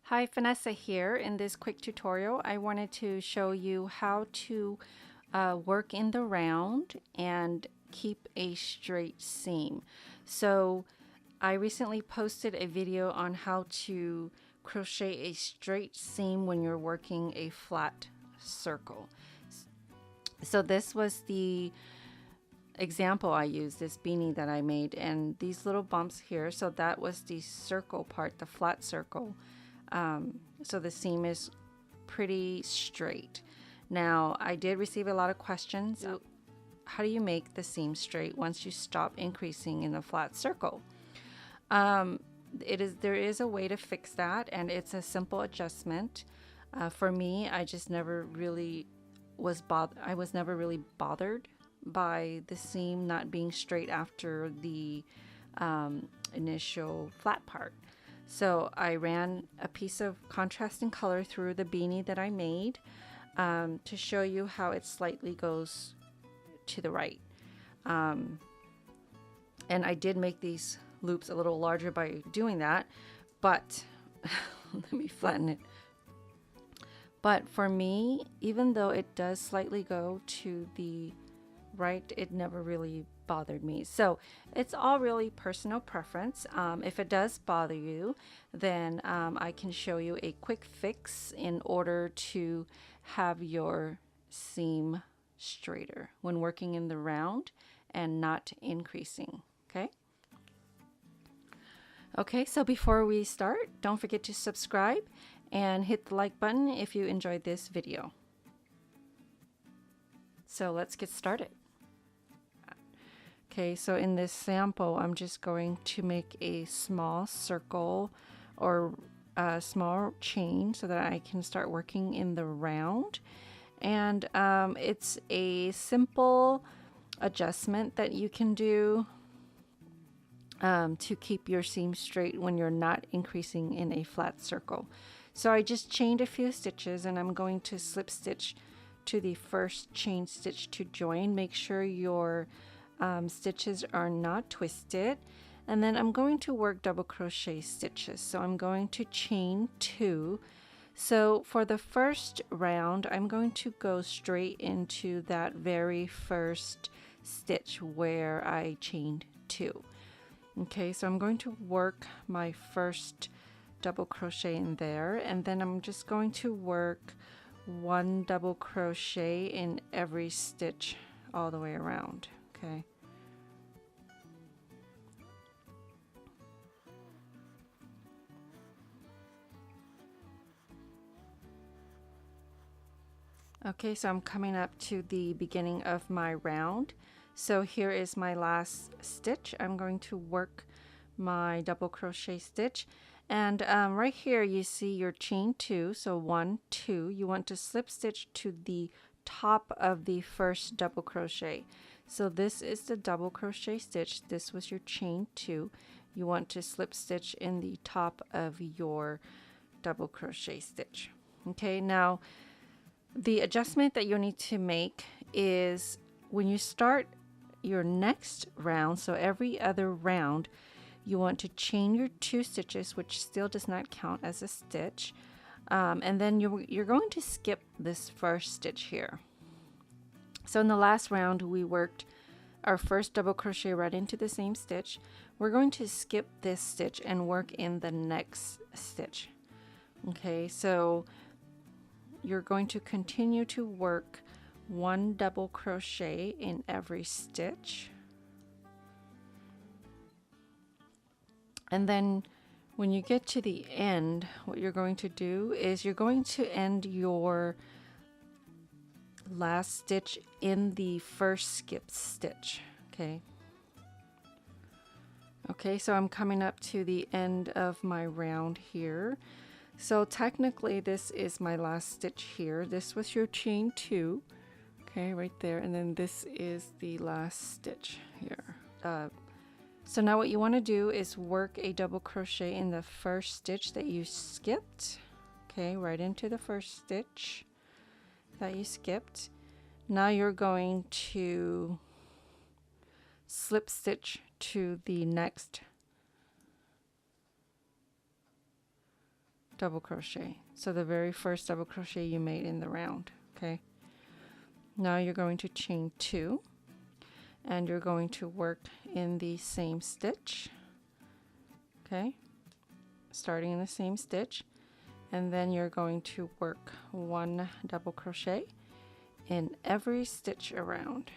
Hi, Vanessa here. In this quick tutorial, I wanted to show you how to work in the round and keep a straight seam. So I recently posted a video on how to crochet a straight seam when you're working a flat circle. So this was the example I used, this beanie that I made, and these little bumps here. So that was the circle part, the flat circle. So the seam is pretty straight. Now, I did receive a lot of questions. How do you make the seam straight once you stop increasing in the flat circle? There is a way to fix that, and it's a simple adjustment. For me, I just never really I was never really bothered by the seam not being straight after the initial flat part. So I ran a piece of contrasting color through the beanie that I made to show you how it slightly goes to the right. And I did make these loops a little larger by doing that, but let me flatten it. But for me, even though it does slightly go to the right, it never really bothered me. So it's all really personal preference. If it does bother you, then I can show you a quick fix in order to have your seam straighter when working in the round and not increasing. Okay, so before we start, don't forget to subscribe and hit the like button if you enjoyed this video. So let's get started. Okay, so in this sample, I'm just going to make a small circle or a small chain so that I can start working in the round. And it's a simple adjustment that you can do to keep your seam straight when you're not increasing in a flat circle. So I just chained a few stitches, and I'm going to slip stitch to the first chain stitch to join. Make sure your stitches are not twisted, and then I'm going to work double crochet stitches. So I'm going to chain 2. So for the first round, I'm going to go straight into that very first stitch where I chained 2. Okay, so I'm going to work my first double crochet in there, and then I'm just going to work 1 double crochet in every stitch all the way around. Okay. Okay, so I'm coming up to the beginning of my round. So here is my last stitch. I'm going to work my double crochet stitch, and right here you see your chain 2. So 1, 2. You want to slip stitch to the top of the first double crochet. So this is the double crochet stitch. This was your chain 2. You want to slip stitch in the top of your double crochet stitch. Okay, now the adjustment that you'll need to make is when you start your next round, so every other round, you want to chain your 2 stitches, which still does not count as a stitch, and then you're going to skip this first stitch here. So in the last round, we worked our first double crochet right into the same stitch. We're going to skip this stitch and work in the next stitch. Okay, so you're going to continue to work 1 double crochet in every stitch, and then when you get to the end, what you're going to do is you're going to end your last stitch in the first skip stitch. Okay, so I'm coming up to the end of my round here. So technically this is my last stitch here. This was your chain 2, okay, right there, and then this is the last stitch here. So now what you want to do is work a double crochet in the first stitch that you skipped, okay, right into the first stitch that you skipped. Now you're going to slip stitch to the next double crochet. So the very first double crochet you made in the round. Okay. Now you're going to chain 2 and you're going to work in the same stitch. Okay. Starting in the same stitch, and then you're going to work 1 double crochet in every stitch around.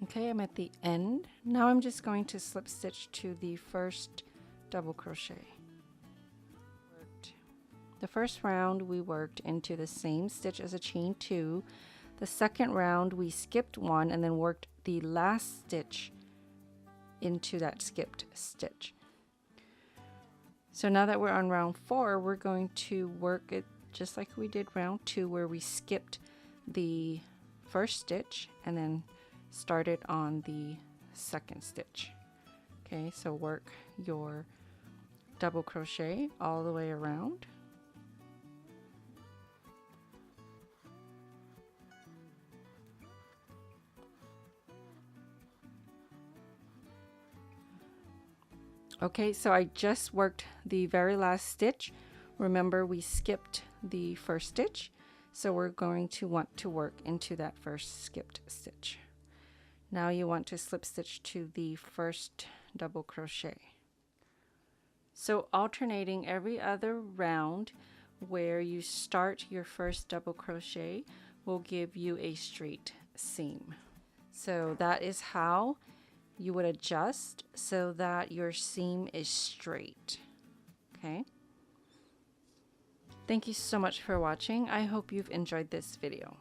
Okay, I'm at the end. Now I'm just going to slip stitch to the first double crochet. The first round we worked into the same stitch as a chain 2. The second round we skipped 1 and then worked the last stitch into that skipped stitch. So now that we're on round 4, we're going to work it just like we did round 2, where we skipped the first stitch and then started on the second stitch. Okay, so work your double crochet all the way around. Okay, so I just worked the very last stitch. Remember, we skipped the first stitch, so we're going to want to work into that first skipped stitch. Now you want to slip stitch to the first double crochet. So alternating every other round where you start your first double crochet will give you a straight seam. So that is how you would adjust so that your seam is straight. Okay. Thank you so much for watching. I hope you've enjoyed this video.